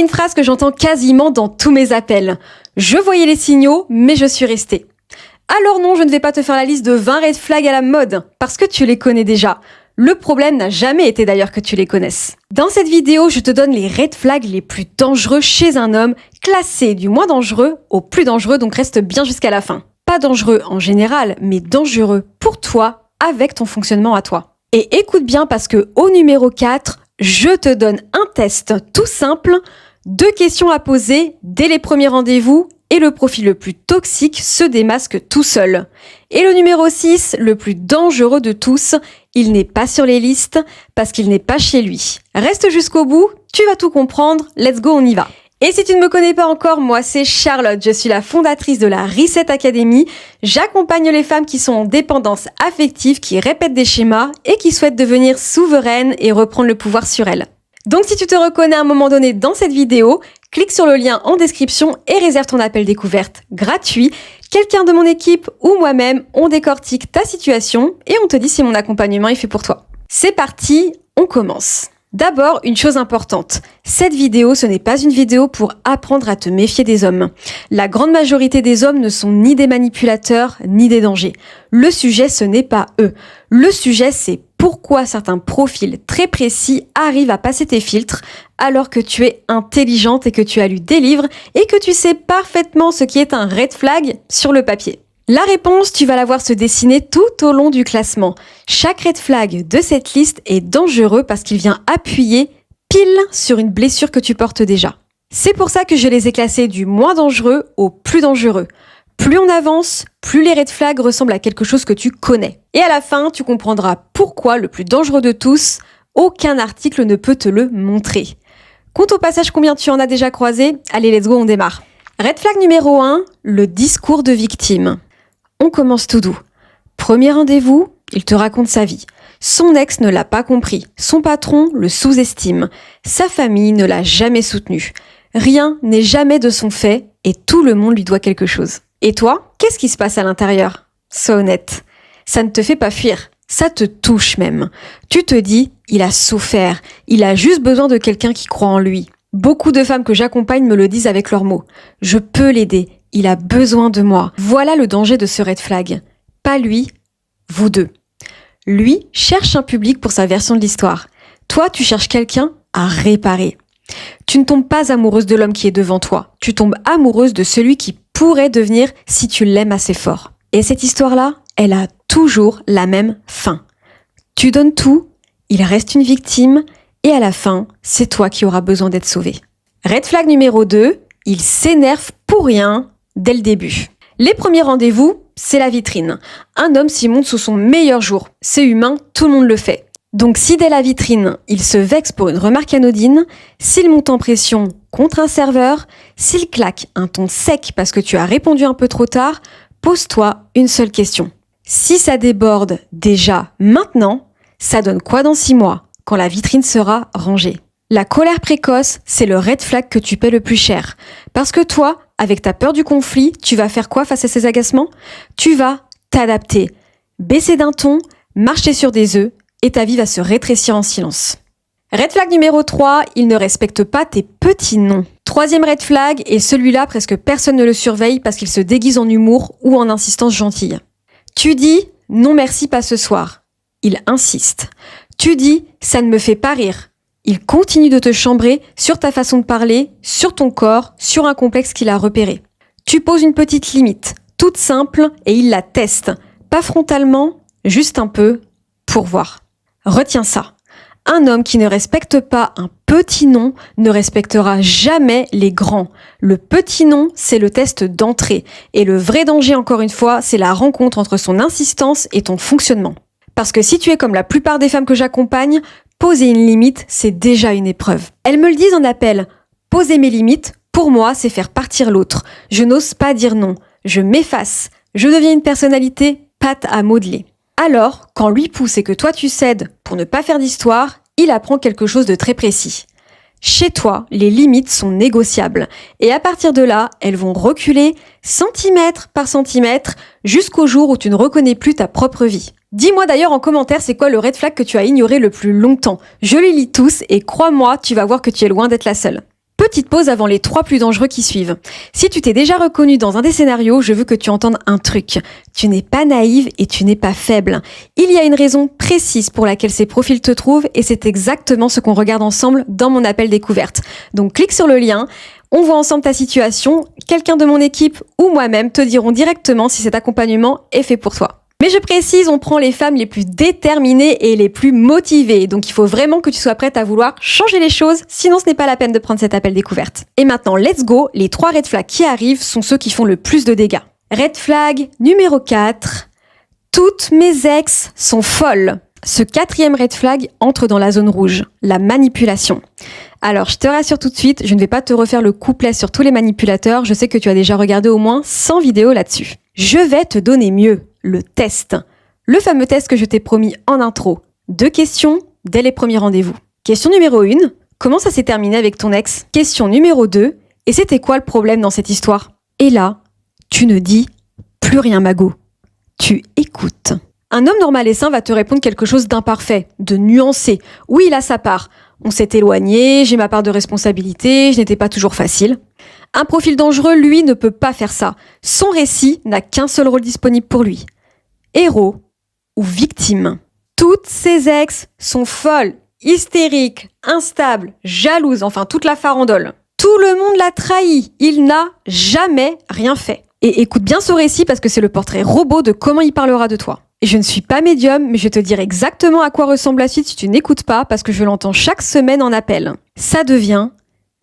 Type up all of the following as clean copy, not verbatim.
une phrase que j'entends quasiment dans tous mes appels. Je voyais les signaux, mais je suis restée. Alors non, je ne vais pas te faire la liste de 20 red flags à la mode, parce que tu les connais déjà. Le problème n'a jamais été d'ailleurs que tu les connaisses. Dans cette vidéo, je te donne les red flags les plus dangereux chez un homme, classés du moins dangereux au plus dangereux, donc reste bien jusqu'à la fin. Pas dangereux en général, mais dangereux pour toi, avec ton fonctionnement à toi. Et écoute bien parce que au numéro 4, je te donne un test tout simple, 2 questions à poser dès les premiers rendez-vous et le profil le plus toxique se démasque tout seul. Et le numéro 6, le plus dangereux de tous, il n'est pas sur les listes parce qu'il n'est pas chez lui. Reste jusqu'au bout, tu vas tout comprendre, let's go, on y va. Et si tu ne me connais pas encore, moi c'est Charlotte, je suis la fondatrice de la Reset Academy. J'accompagne les femmes qui sont en dépendance affective, qui répètent des schémas et qui souhaitent devenir souveraines et reprendre le pouvoir sur elles. Donc si tu te reconnais à un moment donné dans cette vidéo, clique sur le lien en description et réserve ton appel découverte gratuit. Quelqu'un de mon équipe ou moi-même, on décortique ta situation et on te dit si mon accompagnement est fait pour toi. C'est parti, on commence. D'abord, une chose importante. Cette vidéo, ce n'est pas une vidéo pour apprendre à te méfier des hommes. La grande majorité des hommes ne sont ni des manipulateurs, ni des dangers. Le sujet, ce n'est pas eux. Le sujet, c'est pourquoi certains profils très précis arrivent à passer tes filtres alors que tu es intelligente et que tu as lu des livres et que tu sais parfaitement ce qui est un red flag sur le papier. La réponse, tu vas la voir se dessiner tout au long du classement. Chaque red flag de cette liste est dangereux parce qu'il vient appuyer pile sur une blessure que tu portes déjà. C'est pour ça que je les ai classés du moins dangereux au plus dangereux. Plus on avance, plus les red flags ressemblent à quelque chose que tu connais. Et à la fin, tu comprendras pourquoi le plus dangereux de tous, aucun article ne peut te le montrer. Compte au passage combien tu en as déjà croisé. Allez, let's go, on démarre. Red flag numéro 1, le discours de victime. On commence tout doux. Premier rendez-vous, il te raconte sa vie. Son ex ne l'a pas compris. Son patron le sous-estime. Sa famille ne l'a jamais soutenu. Rien n'est jamais de son fait et tout le monde lui doit quelque chose. Et toi, qu'est-ce qui se passe à l'intérieur? Sois honnête. Ça ne te fait pas fuir. Ça te touche même. Tu te dis, il a souffert. Il a juste besoin de quelqu'un qui croit en lui. Beaucoup de femmes que j'accompagne me le disent avec leurs mots. Je peux l'aider. Il a besoin de moi. Voilà le danger de ce red flag. Pas lui, vous deux. Lui cherche un public pour sa version de l'histoire. Toi, tu cherches quelqu'un à réparer. Tu ne tombes pas amoureuse de l'homme qui est devant toi. Tu tombes amoureuse de celui qui pourrait devenir si tu l'aimes assez fort. Et cette histoire-là, elle a toujours la même fin. Tu donnes tout, il reste une victime, et à la fin, c'est toi qui auras besoin d'être sauvé. Red flag numéro 2, il s'énerve pour rien dès le début. Les premiers rendez-vous, c'est la vitrine. Un homme s'y monte sous son meilleur jour. C'est humain, tout le monde le fait. Donc si dès la vitrine, il se vexe pour une remarque anodine, s'il monte en pression contre un serveur, s'il claque un ton sec parce que tu as répondu un peu trop tard, pose-toi une seule question. Si ça déborde déjà maintenant, ça donne quoi dans 6 mois, quand la vitrine sera rangée? La colère précoce, c'est le red flag que tu paies le plus cher. Parce que toi, avec ta peur du conflit, tu vas faire quoi face à ces agacements? Tu vas t'adapter, baisser d'un ton, marcher sur des œufs, et ta vie va se rétrécir en silence. Red flag numéro 3, il ne respecte pas tes petits noms. Troisième red flag, et celui-là, presque personne ne le surveille parce qu'il se déguise en humour ou en insistance gentille. Tu dis « non merci, pas ce soir ». Il insiste. Tu dis « ça ne me fait pas rire ». Il continue de te chambrer sur ta façon de parler, sur ton corps, sur un complexe qu'il a repéré. Tu poses une petite limite, toute simple, et il la teste. Pas frontalement, juste un peu, pour voir. Retiens ça. Un homme qui ne respecte pas un petit nom ne respectera jamais les grands. Le petit nom, c'est le test d'entrée. Et le vrai danger, encore une fois, c'est la rencontre entre son insistance et ton fonctionnement. Parce que si tu es comme la plupart des femmes que j'accompagne, poser une limite, c'est déjà une épreuve. Elles me le disent en appel. Poser mes limites, pour moi, c'est faire partir l'autre. Je n'ose pas dire non. Je m'efface. Je deviens une personnalité pâte à modeler. Alors, quand lui pousse et que toi tu cèdes pour ne pas faire d'histoire, il apprend quelque chose de très précis. Chez toi, les limites sont négociables. Et à partir de là, elles vont reculer centimètre par centimètre jusqu'au jour où tu ne reconnais plus ta propre vie. Dis-moi d'ailleurs en commentaire c'est quoi le red flag que tu as ignoré le plus longtemps. Je les lis tous et crois-moi, tu vas voir que tu es loin d'être la seule. Petite pause avant les 3 plus dangereux qui suivent. Si tu t'es déjà reconnu dans un des scénarios, je veux que tu entendes un truc. Tu n'es pas naïve et tu n'es pas faible. Il y a une raison précise pour laquelle ces profils te trouvent et c'est exactement ce qu'on regarde ensemble dans mon appel découverte. Donc clique sur le lien, on voit ensemble ta situation, quelqu'un de mon équipe ou moi-même te diront directement si cet accompagnement est fait pour toi. Mais je précise, on prend les femmes les plus déterminées et les plus motivées. Donc il faut vraiment que tu sois prête à vouloir changer les choses, sinon ce n'est pas la peine de prendre cet appel découverte. Et maintenant, let's go, les 3 red flags qui arrivent sont ceux qui font le plus de dégâts. Red flag numéro 4, toutes mes ex sont folles. Ce 4e red flag entre dans la zone rouge, la manipulation. Alors, je te rassure tout de suite, je ne vais pas te refaire le couplet sur tous les manipulateurs, je sais que tu as déjà regardé au moins 100 vidéos là-dessus. Je vais te donner mieux. Le test. Le fameux test que je t'ai promis en intro. 2 questions dès les premiers rendez-vous. Question numéro 1. Comment ça s'est terminé avec ton ex? Question numéro 2. Et c'était quoi le problème dans cette histoire? Et là, tu ne dis plus rien, Mago. Tu écoutes. Un homme normal et sain va te répondre quelque chose d'imparfait, de nuancé. Oui, il a sa part. On s'est éloigné, j'ai ma part de responsabilité, je n'étais pas toujours facile. Un profil dangereux, lui, ne peut pas faire ça. Son récit n'a qu'un seul rôle disponible pour lui. Héros ou victime. Toutes ses ex sont folles, hystériques, instables, jalouses, enfin toute la farandole. Tout le monde l'a trahi. Il n'a jamais rien fait. Et écoute bien ce récit parce que c'est le portrait robot de comment il parlera de toi. Et je ne suis pas médium, mais je vais te dire exactement à quoi ressemble la suite si tu n'écoutes pas parce que je l'entends chaque semaine en appel. Ça devient,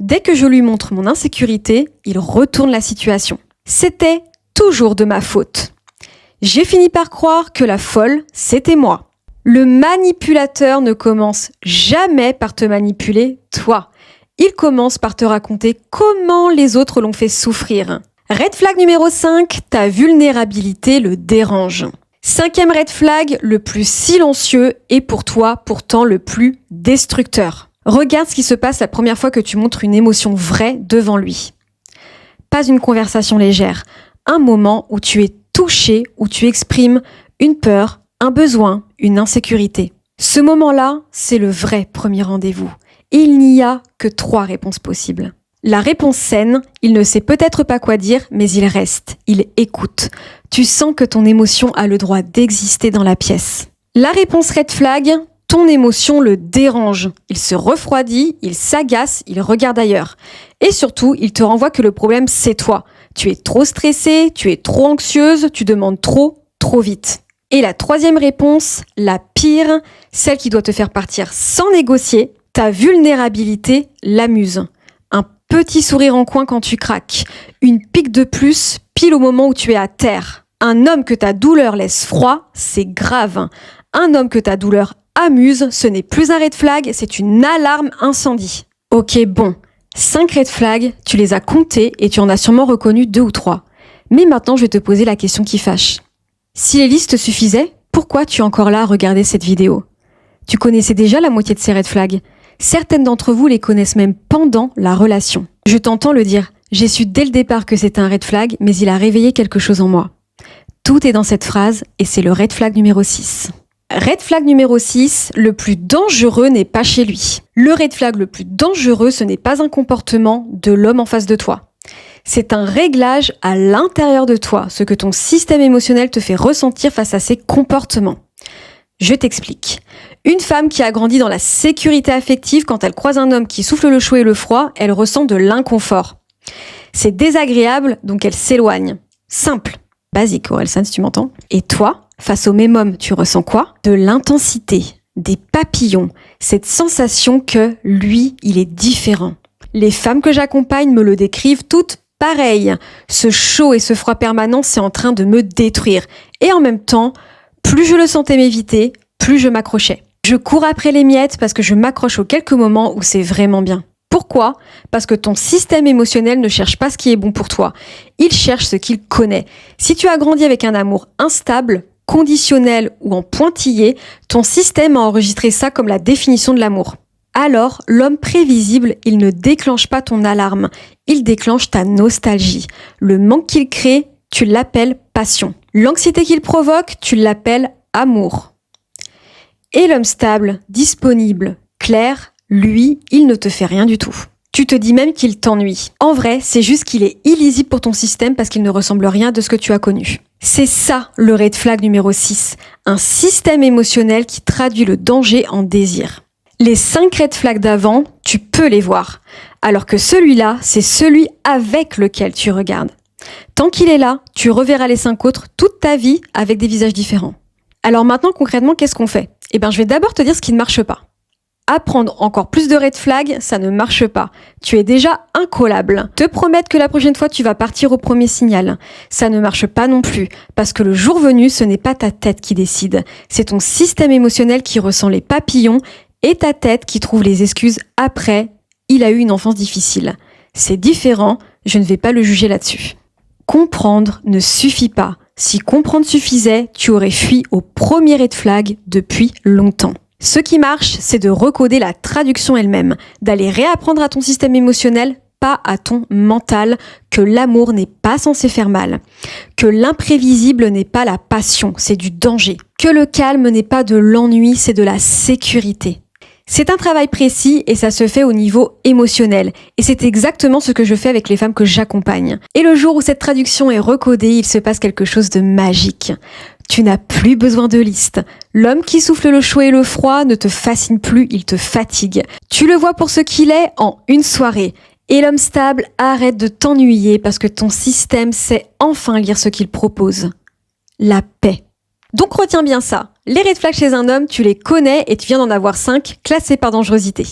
dès que je lui montre mon insécurité, il retourne la situation. C'était toujours de ma faute. J'ai fini par croire que la folle, c'était moi. Le manipulateur ne commence jamais par te manipuler, toi. Il commence par te raconter comment les autres l'ont fait souffrir. Red flag numéro 5, ta vulnérabilité le dérange. 5e red flag, le plus silencieux et pour toi pourtant le plus destructeur. Regarde ce qui se passe la première fois que tu montres une émotion vraie devant lui. Pas une conversation légère, un moment où tu es touché, où tu exprimes une peur, un besoin, une insécurité. Ce moment-là, c'est le vrai premier rendez-vous. Il n'y a que 3 réponses possibles. La réponse saine, il ne sait peut-être pas quoi dire, mais il reste, il écoute. Tu sens que ton émotion a le droit d'exister dans la pièce. La réponse red flag, ton émotion le dérange. Il se refroidit, il s'agace, il regarde ailleurs. Et surtout, il te renvoie que le problème, c'est toi. Tu es trop stressée, tu es trop anxieuse, tu demandes trop vite. Et la 3e réponse, la pire, celle qui doit te faire partir sans négocier, ta vulnérabilité l'amuse. Un petit sourire en coin quand tu craques. Une pique de plus, pile au moment où tu es à terre. Un homme que ta douleur laisse froid, c'est grave. Un homme que ta douleur amuse, ce n'est plus un red flag, c'est une alarme incendie. Ok, bon. 5 red flags, tu les as comptés et tu en as sûrement reconnu 2 ou 3. Mais maintenant, je vais te poser la question qui fâche. Si les listes suffisaient, pourquoi tu es encore là à regarder cette vidéo? Tu connaissais déjà la moitié de ces red flags. Certaines d'entre vous les connaissent même pendant la relation. Je t'entends le dire. J'ai su dès le départ que c'était un red flag, mais il a réveillé quelque chose en moi. Tout est dans cette phrase et c'est le red flag numéro 6. Red flag numéro 6, le plus dangereux n'est pas chez lui. Le red flag le plus dangereux, ce n'est pas un comportement de l'homme en face de toi. C'est un réglage à l'intérieur de toi, ce que ton système émotionnel te fait ressentir face à ces comportements. Je t'explique. Une femme qui a grandi dans la sécurité affective, quand elle croise un homme qui souffle le chaud et le froid, elle ressent de l'inconfort. C'est désagréable, donc elle s'éloigne. Simple. Basique, Orelsan, si tu m'entends. Et toi, face au même homme, tu ressens quoi? De l'intensité, des papillons, cette sensation que lui, il est différent. Les femmes que j'accompagne me le décrivent toutes pareilles. Ce chaud et ce froid permanent, c'est en train de me détruire. Et en même temps, plus je le sentais m'éviter, plus je m'accrochais. Je cours après les miettes parce que je m'accroche aux quelques moments où c'est vraiment bien. Pourquoi? Parce que ton système émotionnel ne cherche pas ce qui est bon pour toi. Il cherche ce qu'il connaît. Si tu as grandi avec un amour instable, conditionnel ou en pointillé, ton système a enregistré ça comme la définition de l'amour. Alors, l'homme prévisible, il ne déclenche pas ton alarme, il déclenche ta nostalgie. Le manque qu'il crée, tu l'appelles passion. L'anxiété qu'il provoque, tu l'appelles amour. Et l'homme stable, disponible, clair, lui, il ne te fait rien du tout. Tu te dis même qu'il t'ennuie. En vrai, c'est juste qu'il est illisible pour ton système parce qu'il ne ressemble à rien de ce que tu as connu. C'est ça le red flag numéro 6, un système émotionnel qui traduit le danger en désir. Les 5 red flags d'avant, tu peux les voir, alors que celui-là, c'est celui avec lequel tu regardes. Tant qu'il est là, tu reverras les 5 autres toute ta vie avec des visages différents. Alors maintenant, concrètement, qu'est-ce qu'on fait ? Je vais d'abord te dire ce qui ne marche pas. Apprendre encore plus de red flags, ça ne marche pas. Tu es déjà incollable. Te promettre que la prochaine fois tu vas partir au premier signal, ça ne marche pas non plus. Parce que le jour venu, ce n'est pas ta tête qui décide. C'est ton système émotionnel qui ressent les papillons et ta tête qui trouve les excuses après. Il a eu une enfance difficile. C'est différent, je ne vais pas le juger là-dessus. Comprendre ne suffit pas. Si comprendre suffisait, tu aurais fui au premier red flag depuis longtemps. Ce qui marche, c'est de recoder la traduction elle-même, d'aller réapprendre à ton système émotionnel, pas à ton mental, que l'amour n'est pas censé faire mal, que l'imprévisible n'est pas la passion, c'est du danger, que le calme n'est pas de l'ennui, c'est de la sécurité. C'est un travail précis et ça se fait au niveau émotionnel. Et c'est exactement ce que je fais avec les femmes que j'accompagne. Et le jour où cette traduction est recodée, il se passe quelque chose de magique. Tu n'as plus besoin de liste. L'homme qui souffle le chaud et le froid ne te fascine plus, il te fatigue. Tu le vois pour ce qu'il est en une soirée. Et l'homme stable arrête de t'ennuyer parce que ton système sait enfin lire ce qu'il propose. La paix. Donc retiens bien ça. Les red flags chez un homme, tu les connais et tu viens d'en avoir 5 classés par dangerosité.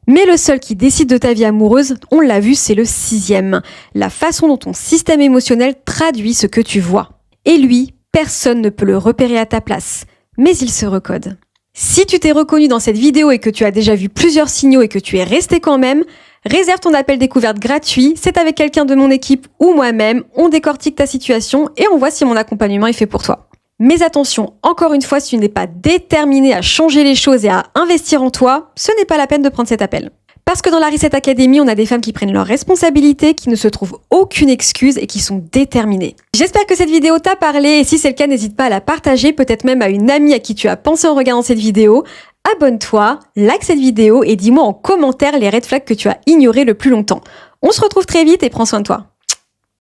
Mais le seul qui décide de ta vie amoureuse, on l'a vu, c'est le 6e. La façon dont ton système émotionnel traduit ce que tu vois. Et lui, personne ne peut le repérer à ta place. Mais il se recode. Si tu t'es reconnu dans cette vidéo et que tu as déjà vu plusieurs signaux et que tu es resté quand même, réserve ton appel découverte gratuit. C'est avec quelqu'un de mon équipe ou moi-même. On décortique ta situation et on voit si mon accompagnement est fait pour toi. Mais attention, encore une fois, si tu n'es pas déterminé à changer les choses et à investir en toi, ce n'est pas la peine de prendre cet appel. Parce que dans la Reset Academy, on a des femmes qui prennent leurs responsabilités, qui ne se trouvent aucune excuse et qui sont déterminées. J'espère que cette vidéo t'a parlé et si c'est le cas, n'hésite pas à la partager, peut-être même à une amie à qui tu as pensé en regardant cette vidéo. Abonne-toi, like cette vidéo et dis-moi en commentaire les red flags que tu as ignorés le plus longtemps. On se retrouve très vite et prends soin de toi.